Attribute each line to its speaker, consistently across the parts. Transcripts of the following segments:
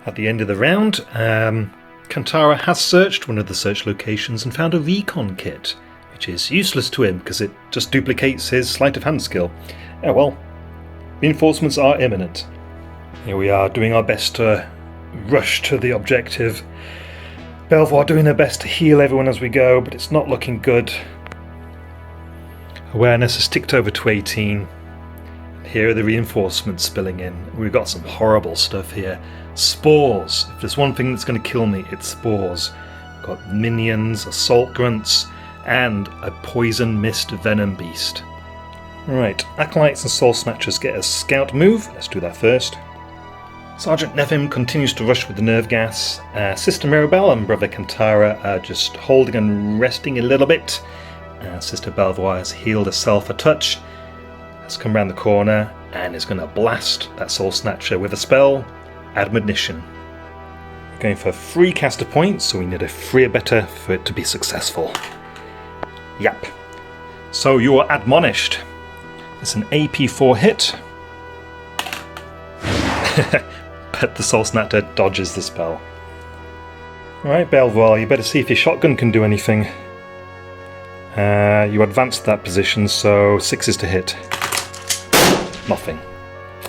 Speaker 1: At the end of the round, Kantara has searched one of the search locations and found a recon kit, which is useless to him because it just duplicates his sleight of hand skill. Oh well, reinforcements are imminent. Here we are doing our best to rush to the objective. Belvoir doing their best to heal everyone as we go, but it's not looking good. Awareness has ticked over to 18. Here are the reinforcements spilling in. We've got some horrible stuff here. Spores. If there's one thing that's going to kill me, it's spores. We've got minions, assault grunts, and a poison mist venom beast. Right, Acolytes and Soul Snatchers get a scout move. Let's do that first. Sergeant Nephim continues to rush with the nerve gas. Sister Mirabelle and Brother Kantara are just holding and resting a little bit. Sister Belvoir has healed herself a touch. Has come round the corner and is going to blast that Soul Snatcher with a spell, Admonition. We're going for 3 caster points, so we need a 3 or better for it to be successful. Yep. So you are admonished. It's an AP4 hit. But the Soul Snatcher dodges the spell. Alright, Belvoir, you better see if your shotgun can do anything. You advanced that position, so 6 is to hit. Nothing.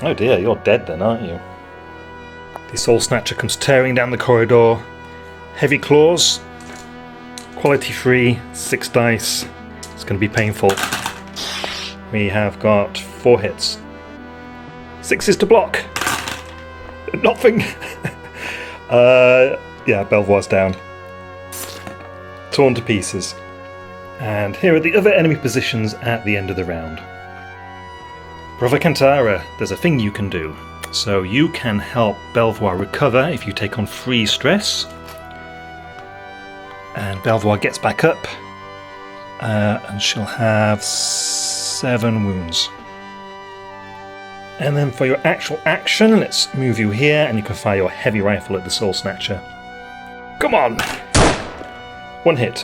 Speaker 1: Oh dear, you're dead then, aren't you? The Soul Snatcher comes tearing down the corridor. Heavy claws. Quality 3, 6 dice. It's going to be painful. We have got 4 hits. 6 is to block. Nothing. Yeah, Belvoir's down. Torn to pieces. And here are the other enemy positions at the end of the round. Brother Kantara, there's a thing you can do. So you can help Belvoir recover if you take on 3 stress. And Belvoir gets back up. And she'll have 7 wounds. And then for your actual action, let's move you here and you can fire your heavy rifle at the Soul Snatcher. Come on! 1 hit.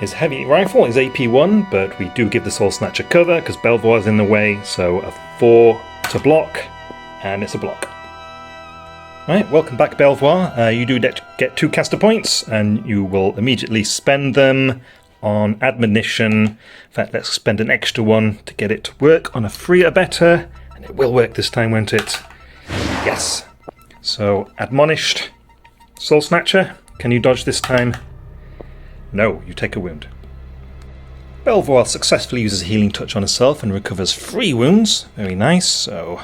Speaker 1: His heavy rifle is AP1, but we do give the Soul Snatcher cover because Belvoir is in the way, so a 4 to block, and it's a block. Right, welcome back, Belvoir. You do get 2 caster points, and you will immediately spend them on Admonition. In fact, let's spend an extra 1 to get it to work on a 3 or better, and it will work this time, won't it? Yes. So, Admonished. Soul Snatcher, can you dodge this time? No, you take a wound. Belvoir successfully uses Healing Touch on herself and recovers 3 wounds. Very nice, so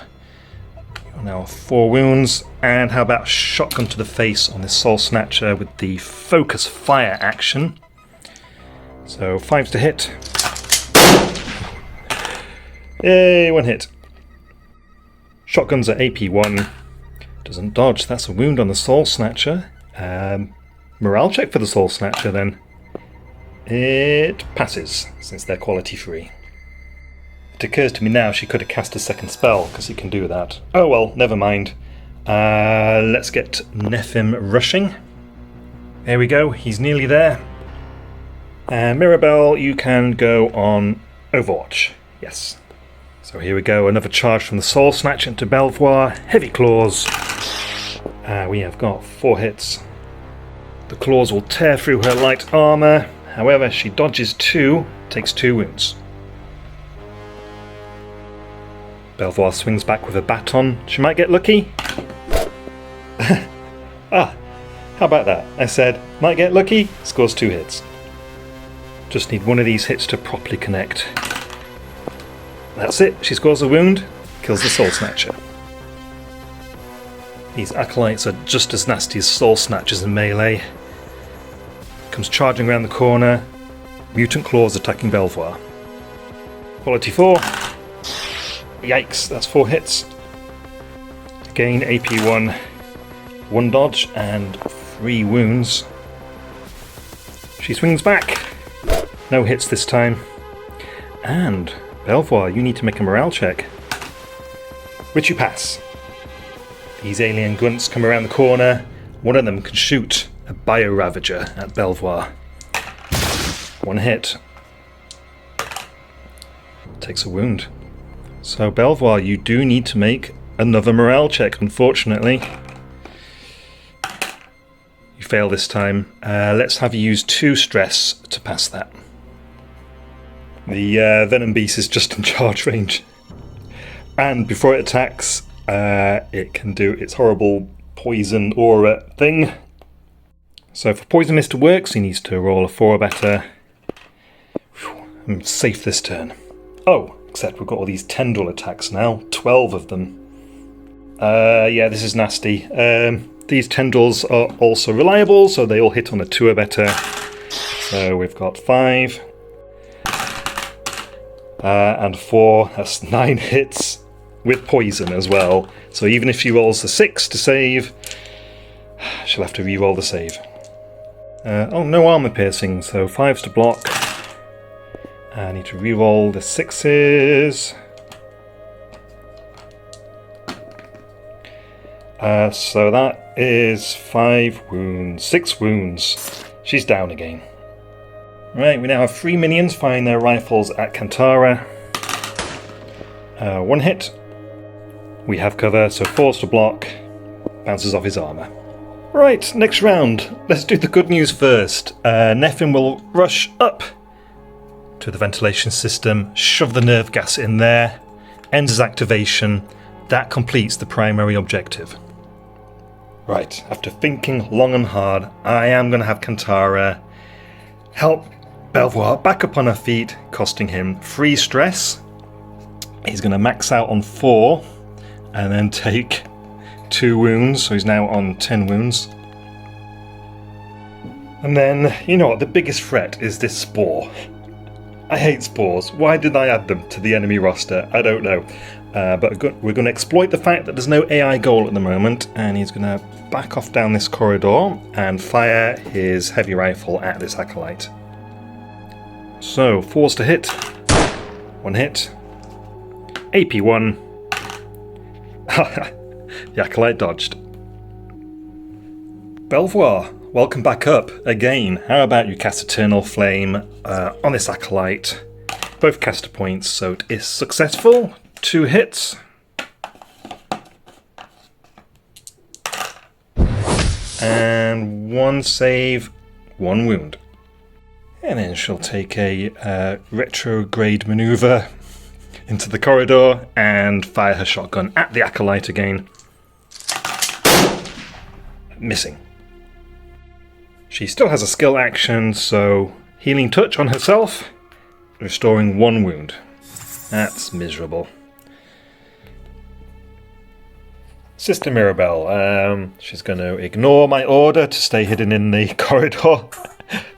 Speaker 1: you're now 4 wounds. And how about Shotgun to the face on this Soul Snatcher with the Focus Fire action. So 5's to hit. Yay, 1 hit. Shotguns are AP1. Doesn't dodge, that's a wound on the Soul Snatcher. Morale check for the Soul Snatcher then. It passes, since they're quality 3. It occurs to me now she could have cast a second spell, because he can do that. Oh well, never mind. Let's get Nephim rushing. There we go, he's nearly there. Mirabelle, you can go on Overwatch. Yes. So here we go, another charge from the Soul Snatcher into Belvoir. Heavy claws. We have got 4 hits. The claws will tear through her light armour. However, she dodges 2, takes 2 wounds. Belvoir swings back with a baton. She might get lucky. How about that? I said, might get lucky, scores 2 hits. Just need one of these hits to properly connect. That's it, she scores a wound, kills the Soul Snatcher. These Acolytes are just as nasty as Soul Snatchers in melee. Comes charging around the corner. Mutant Claws attacking Belvoir. Quality 4. Yikes, that's 4 hits. Again, AP1. 1 dodge and 3 wounds. She swings back. No hits this time. And Belvoir, you need to make a morale check. Which you pass. These alien grunts come around the corner. One of them can shoot a Bio-Ravager at Belvoir. 1 hit. Takes a wound. So Belvoir, you do need to make another morale check, unfortunately. fail this time. Let's have you use 2 stress to pass that. The Venom Beast is just in charge range. And before it attacks, it can do its horrible poison aura thing. So for Poison Mist to work, he needs to roll a 4 or better. I'm safe this turn. Oh, except we've got all these tendril attacks now. 12 of them. Yeah, this is nasty. These tendrils are also reliable, so they all hit on a 2 or better. So we've got 5. And 4, that's 9 hits with poison as well. So even if she rolls a 6 to save, she'll have to re-roll the save. Oh, no armor piercing, so 5s to block. I need to re-roll the 6s. So that is 5 wounds, 6 wounds. She's down again. Right, we now have 3 minions firing their rifles at Kantara. 1 hit. We have cover, so 4s to block. Bounces off his armor. Right, next round. Let's do the good news first. Nephin will rush up to the ventilation system, shove the nerve gas in there, ends his activation. That completes the primary objective. Right, after thinking long and hard, I am going to have Kantara help Belvoir back up on her feet, costing him 3 stress. He's going to max out on 4 and then take 2 wounds, so he's now on 10 wounds. And then, you know what, the biggest threat is this spore. I hate spores. Why did I add them to the enemy roster? I don't know. But we're going to exploit the fact that there's no AI goal at the moment, and he's going to back off down this corridor and fire his heavy rifle at this acolyte. So, 4s to hit. 1 hit. AP 1. The acolyte dodged. Belvoir, welcome back up again. How about you cast Eternal Flame on this acolyte? Both caster points, so it is successful. 2 hits. And 1 save, 1 wound. And then she'll take a retrograde maneuver into the corridor and fire her shotgun at the acolyte again. Missing. She still has a skill action, so Healing Touch on herself, restoring 1 wound. That's miserable. Sister Mirabelle, she's going to ignore my order to stay hidden in the corridor.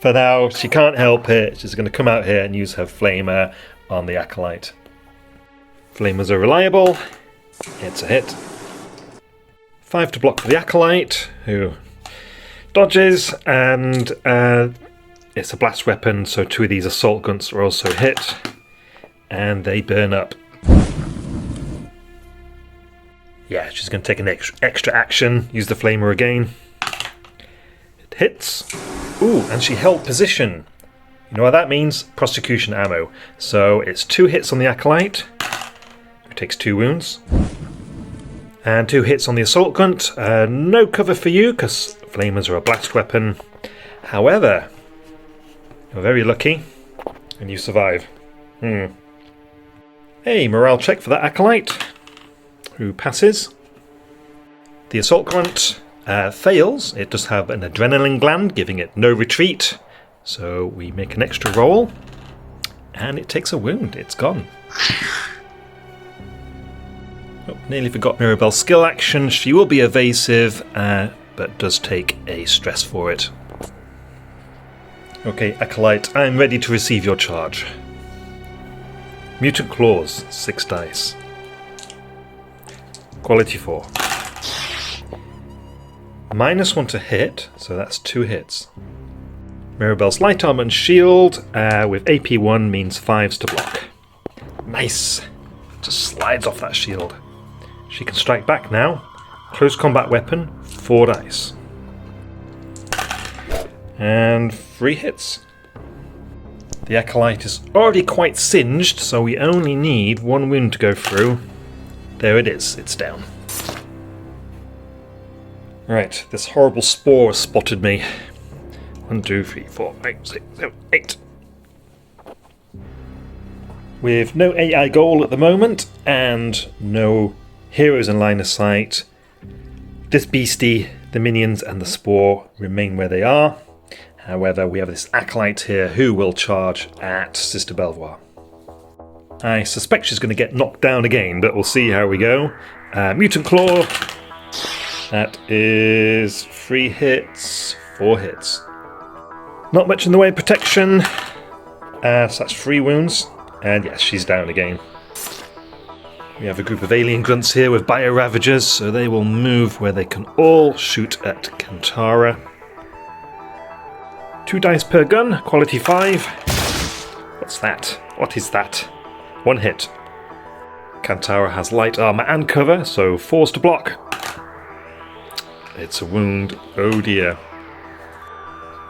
Speaker 1: For now, she can't help it. She's going to come out here and use her flamer on the acolyte. Flamers are reliable. It's a hit. 5 to block for the acolyte, who dodges, and it's a blast weapon, so 2 of these assault guns are also hit, and they burn up. Yeah, she's going to take an extra action, use the flamer again. It hits. Ooh, and she held position. You know what that means? Prosecution ammo. So it's 2 hits on the acolyte, who takes 2 wounds. And 2 hits on the assault gun. No cover for you, because flamers are a blast weapon. However, you're very lucky, and you survive. Hey, morale check for that acolyte, who passes. The assault grunt fails. It does have an adrenaline gland, giving it no retreat. So we make an extra roll, and it takes a wound. It's gone. Oh, nearly forgot Mirabelle's skill action. She will be evasive, but does take a stress for it. Okay, acolyte, I'm ready to receive your charge. Mutant Claws, 6 dice. Quality 4. -1 to hit, so that's 2 hits. Mirabelle's light armor and shield with AP 1 means 5s to block. Nice! Just slides off that shield. She can strike back now. Close combat weapon, 4 dice. And 3 hits. The acolyte is already quite singed, so we only need 1 wound to go through. There it is, it's down. Right, this horrible spore has spotted me. 1, 2, 3, 4, 5, 6, 7, 8. With no AI goal at the moment, and no heroes in line of sight, this beastie, the minions and the spore remain where they are. However, we have this acolyte here who will charge at Sister Belvoir. I suspect she's going to get knocked down again, but we'll see how we go. Mutant Claw. That is 3 hits, 4 hits. Not much in the way of protection. So that's 3 wounds. And yes, she's down again. We have a group of alien grunts here with Bio-Ravagers, so they will move where they can all shoot at Kantara. 2 dice per gun, quality 5. What's that? What is that? 1 hit. Kantara has light armor and cover, so forced to block. It's a wound. Oh dear.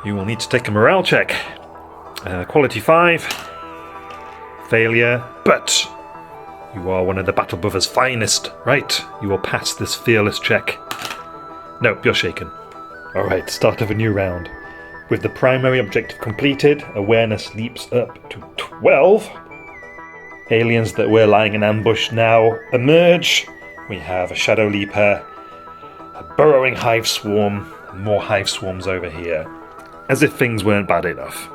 Speaker 1: You will need to take a morale check. Quality 5. Failure, but you are one of the Battle Brothers' finest. Right, you will pass this fearless check. Nope, you're shaken. Alright, start of a new round. With the primary objective completed, awareness leaps up to 12. Aliens that were lying in ambush now emerge. We have a Shadow Leaper, a burrowing hive swarm, and more hive swarms over here. As if things weren't bad enough.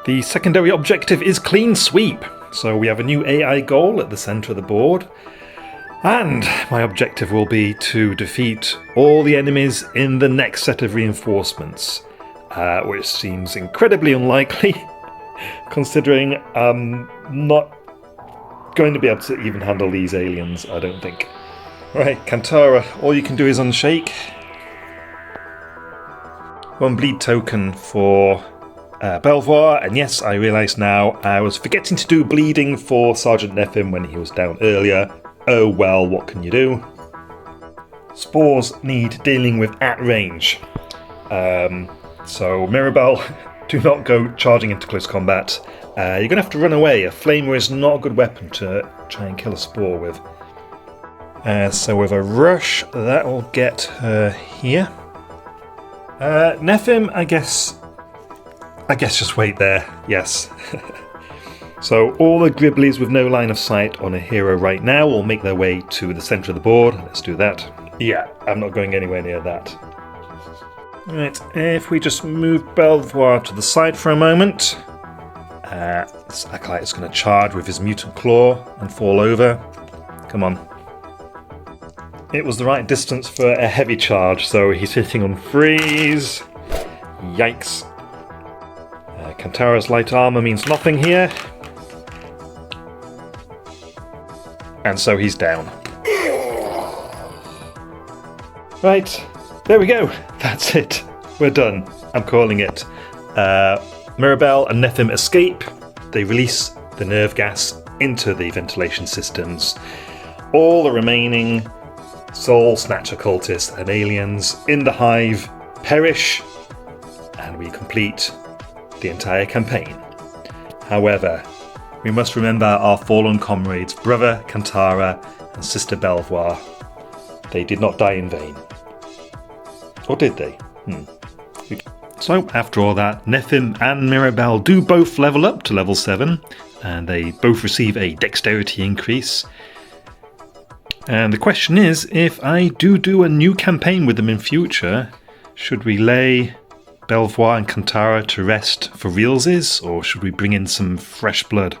Speaker 1: The secondary objective is Clean Sweep, so we have a new AI goal at the centre of the board. And my objective will be to defeat all the enemies in the next set of reinforcements, which seems incredibly unlikely, considering I'm not going to be able to even handle these aliens, I don't think. Right, Kantara, all you can do is unshake. 1 bleed token for Belvoir, and yes, I realise now I was forgetting to do bleeding for Sergeant Nefim when he was down earlier. Oh well, what can you do? Spores need dealing with at range. So Mirabelle, do not go charging into close combat. You're going to have to run away. A flamer is not a good weapon to try and kill a spore with. So with a rush, that will get her here. Nefim, I guess just wait there, yes. So all the Gribblies with no line of sight on a hero right now will make their way to the centre of the board. Let's do that. Yeah, I'm not going anywhere near that. Right, if we just move Belvoir to the side for a moment. This acolyte is going to charge with his Mutant Claw and fall over. Come on. It was the right distance for a heavy charge, so he's hitting on freeze. Yikes. Kantara's light armor means nothing here. And so he's down. Right, there we go. That's it. We're done. I'm calling it. Mirabelle and Nefim escape. They release the nerve gas into the ventilation systems. All the remaining Soul Snatcher cultists and aliens in the hive perish, and we complete the entire campaign. However, we must remember our fallen comrades, Brother Kantara and Sister Belvoir. They did not die in vain. Or did they? So, after all that, Nefim and Mirabelle do both level up to level 7, and they both receive a dexterity increase. And the question is, if I do a new campaign with them in future, should we lay Belvoir and Kantara to rest for realsies, or should we bring in some fresh blood?